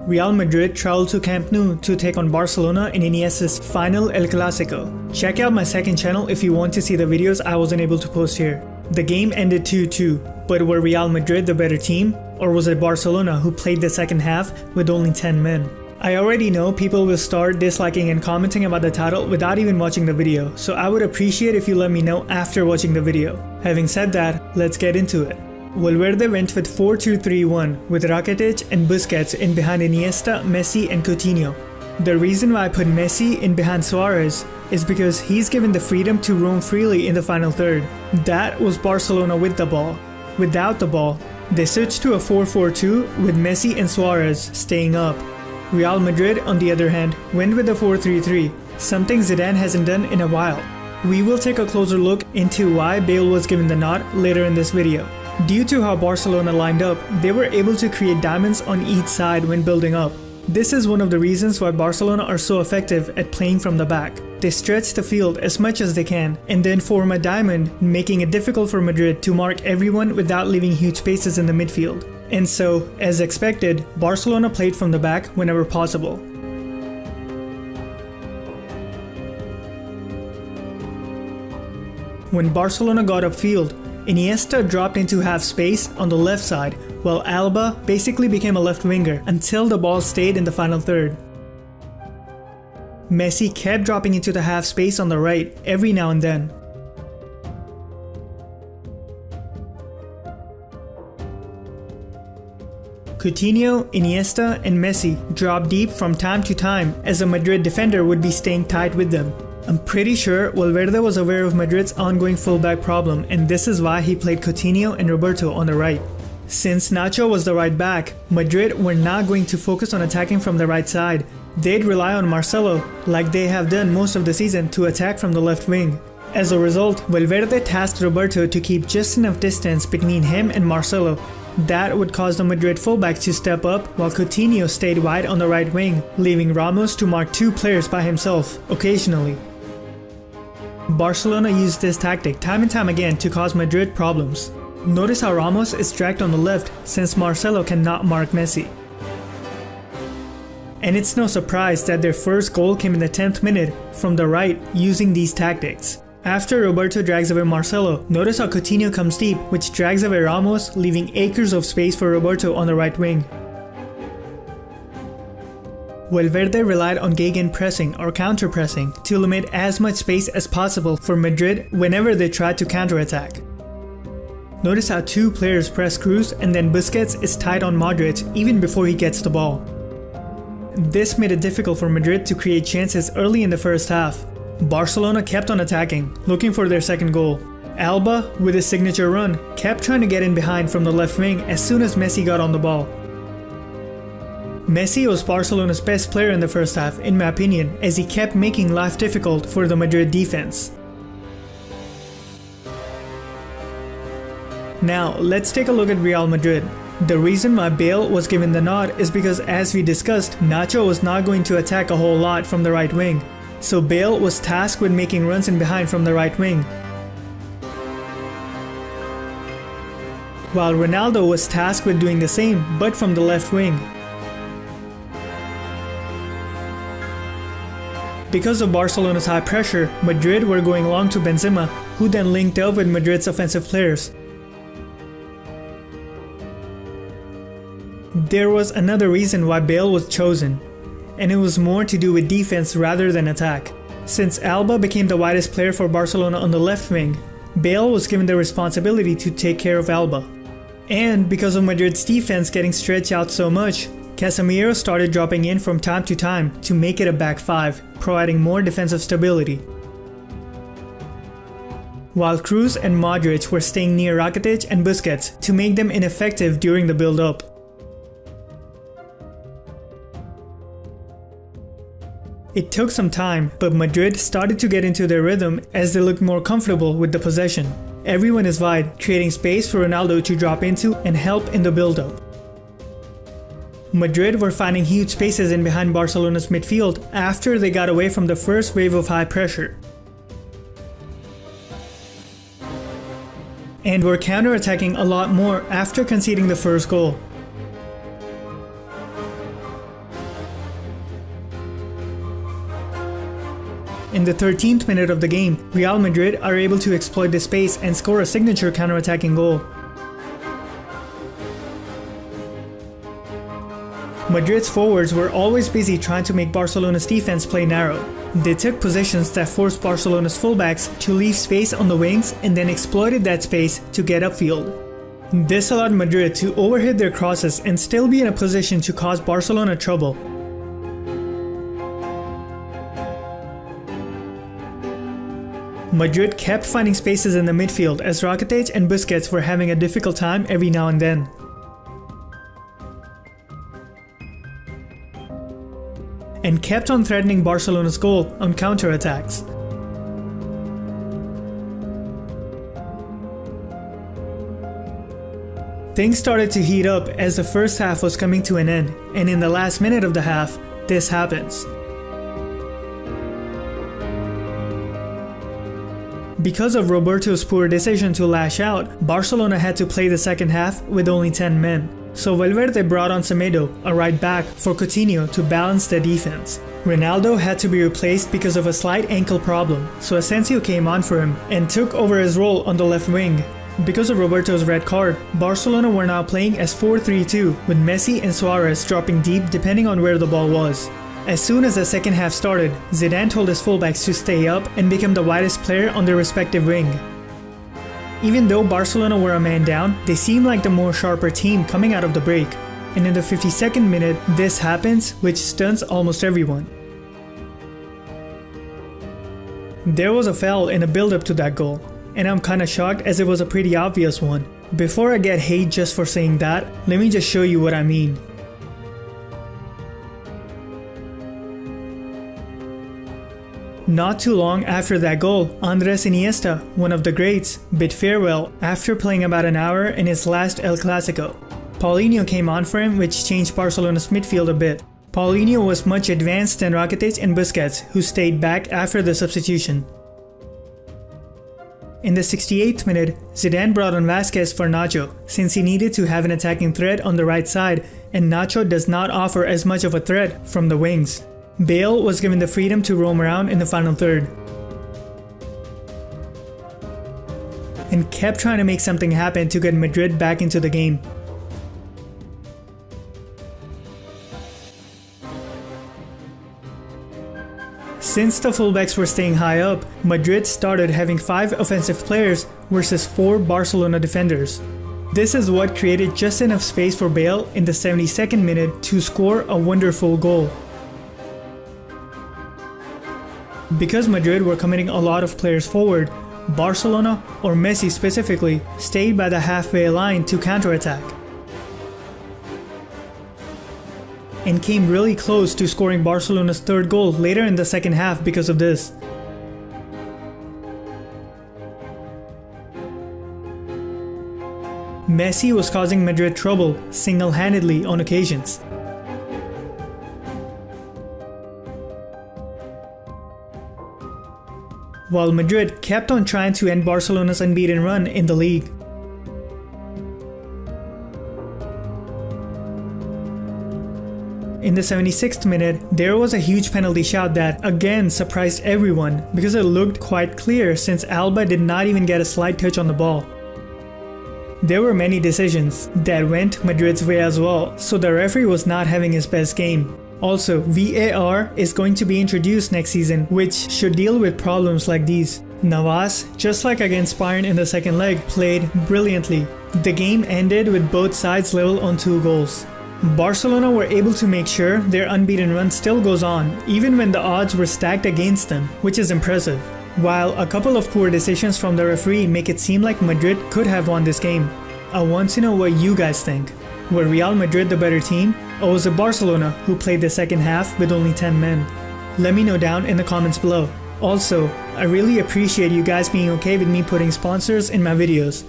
Real Madrid traveled to Camp Nou to take on Barcelona in Iniesta's final El Clásico. Check out my second channel if you want to see the videos I wasn't able to post here. The game ended 2-2, but were Real Madrid the better team, or was it Barcelona who played the second half with only 10 men? I already know people will start disliking and commenting about the title without even watching the video, so I would appreciate if you let me know after watching the video. Having said that, let's get into it. Valverde went with 4-2-3-1 with Rakitic and Busquets in behind Iniesta, Messi and Coutinho. The reason why I put Messi in behind Suarez is because he's given the freedom to roam freely in the final third. That was Barcelona with the ball. Without the ball, they switched to a 4-4-2 with Messi and Suarez staying up. Real Madrid, on the other hand, went with a 4-3-3, something Zidan hasn't done in a while. We will take a closer look into why Bale was given the nod later in this video. Due to how Barcelona lined up, they were able to create diamonds on each side when building up. This is one of the reasons why Barcelona are so effective at playing from the back. They stretch the field as much as they can and then form a diamond, making it difficult for Madrid to mark everyone without leaving huge spaces in the midfield. And so, as expected, Barcelona played from the back whenever possible. When Barcelona got upfield, Iniesta dropped into half space on the left side, while Alba basically became a left winger until the ball stayed in the final third. Messi kept dropping into the half space on the right every now and then. Coutinho, Iniesta and Messi dropped deep from time to time as a Madrid defender would be staying tight with them. I'm pretty sure Valverde was aware of Madrid's ongoing fullback problem, and this is why he played Coutinho and Roberto on the right. Since Nacho was the right back, Madrid were not going to focus on attacking from the right side. They'd rely on Marcelo, like they have done most of the season, to attack from the left wing. As a result, Valverde tasked Roberto to keep just enough distance between him and Marcelo. That would cause the Madrid fullback to step up while Coutinho stayed wide on the right wing, leaving Ramos to mark two players by himself, occasionally. Barcelona used this tactic time and time again to cause Madrid problems. Notice how Ramos is dragged on the left since Marcelo cannot mark Messi. And it's no surprise that their first goal came in the 10th minute from the right using these tactics. After Roberto drags away Marcelo, notice how Coutinho comes deep, which drags away Ramos, leaving acres of space for Roberto on the right wing. Valverde relied on gegenpressing or counter-pressing to limit as much space as possible for Madrid whenever they tried to counter-attack. Notice how two players press Cruz and then Busquets is tight on Modric even before he gets the ball. This made it difficult for Madrid to create chances early in the first half. Barcelona kept on attacking, looking for their second goal. Alba, with his signature run, kept trying to get in behind from the left wing as soon as Messi got on the ball. Messi was Barcelona's best player in the first half, in my opinion, as he kept making life difficult for the Madrid defense. Now, let's take a look at Real Madrid. The reason why Bale was given the nod is because, as we discussed, Nacho was not going to attack a whole lot from the right wing. So Bale was tasked with making runs in behind from the right wing, while Ronaldo was tasked with doing the same, but from the left wing. Because of Barcelona's high pressure, Madrid were going long to Benzema, who then linked up with Madrid's offensive players. There was another reason why Bale was chosen, and it was more to do with defense rather than attack. Since Alba became the widest player for Barcelona on the left wing, Bale was given the responsibility to take care of Alba. And because of Madrid's defense getting stretched out so much, Casemiro started dropping in from time to time to make it a back five, providing more defensive stability. While Cruz and Modric were staying near Rakitic and Busquets to make them ineffective during the build-up. It took some time, but Madrid started to get into their rhythm as they looked more comfortable with the possession. Everyone is wide, creating space for Ronaldo to drop into and help in the build-up. Madrid were finding huge spaces in behind Barcelona's midfield after they got away from the first wave of high pressure, and were counter-attacking a lot more after conceding the first goal. In the 13th minute of the game, Real Madrid are able to exploit the space and score a signature counter-attacking goal. Madrid's forwards were always busy trying to make Barcelona's defense play narrow. They took positions that forced Barcelona's fullbacks to leave space on the wings and then exploited that space to get upfield. This allowed Madrid to overhit their crosses and still be in a position to cause Barcelona trouble. Madrid kept finding spaces in the midfield as Rakitic and Busquets were having a difficult time every now and then. And kept on threatening Barcelona's goal on counter-attacks. Things started to heat up as the first half was coming to an end, and in the last minute of the half, this happens. Because of Roberto's poor decision to lash out, Barcelona had to play the second half with only 10 men. So Valverde brought on Semedo, a right back, for Coutinho to balance the defense. Ronaldo had to be replaced because of a slight ankle problem, so Asensio came on for him and took over his role on the left wing. Because of Roberto's red card, Barcelona were now playing as 4-3-2, with Messi and Suarez dropping deep depending on where the ball was. As soon as the second half started, Zidan told his fullbacks to stay up and become the widest player on their respective wing. Even though Barcelona were a man down, they seemed like the more sharper team coming out of the break. And in the 52nd minute, this happens, which stuns almost everyone. There was a foul in the build-up to that goal, and I'm kinda shocked as it was a pretty obvious one. Before I get hate just for saying that, let me just show you what I mean. Not too long after that goal, Andrés Iniesta, one of the greats, bid farewell after playing about an hour in his last El Clasico. Paulinho came on for him, which changed Barcelona's midfield a bit. Paulinho was much advanced than Rakitic and Busquets, who stayed back after the substitution. In the 68th minute, Zidan brought on Vázquez for Nacho, since he needed to have an attacking threat on the right side, and Nacho does not offer as much of a threat from the wings. Bale was given the freedom to roam around in the final third, and kept trying to make something happen to get Madrid back into the game. Since the fullbacks were staying high up, Madrid started having 5 offensive players versus 4 Barcelona defenders. This is what created just enough space for Bale in the 72nd minute to score a wonderful goal. Because Madrid were committing a lot of players forward, Barcelona, or Messi specifically, stayed by the halfway line to counterattack, and came really close to scoring Barcelona's third goal later in the second half because of this. Messi was causing Madrid trouble single-handedly on occasions. While Madrid kept on trying to end Barcelona's unbeaten run in the league. In the 76th minute, there was a huge penalty shot that again surprised everyone because it looked quite clear since Alba did not even get a slight touch on the ball. There were many decisions that went Madrid's way as well, so the referee was not having his best game. Also, VAR is going to be introduced next season, which should deal with problems like these. Navas, just like against Bayern in the second leg, played brilliantly. The game ended with both sides level on 2 goals. Barcelona were able to make sure their unbeaten run still goes on, even when the odds were stacked against them, which is impressive. While a couple of poor decisions from the referee make it seem like Madrid could have won this game. I want to know what you guys think. Were Real Madrid the better team, or was it Barcelona who played the second half with only 10 men? Let me know down in the comments below. Also, I really appreciate you guys being okay with me putting sponsors in my videos.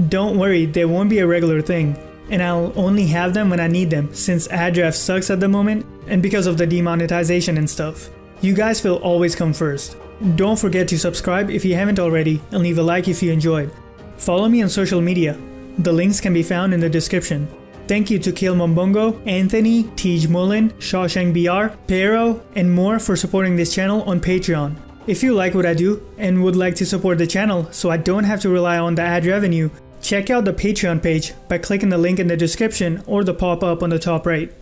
Don't worry, they won't be a regular thing, and I'll only have them when I need them since ad draft sucks at the moment and because of the demonetization and stuff. You guys will always come first. Don't forget to subscribe if you haven't already and leave a like if you enjoyed. Follow me on social media. The links can be found in the description. Thank you to Kale Mombongo, Anthony, Tej Mullen, Shawshank BR, Pero, and more for supporting this channel on Patreon. If you like what I do and would like to support the channel so I don't have to rely on the ad revenue, check out the Patreon page by clicking the link in the description or the pop-up on the top right.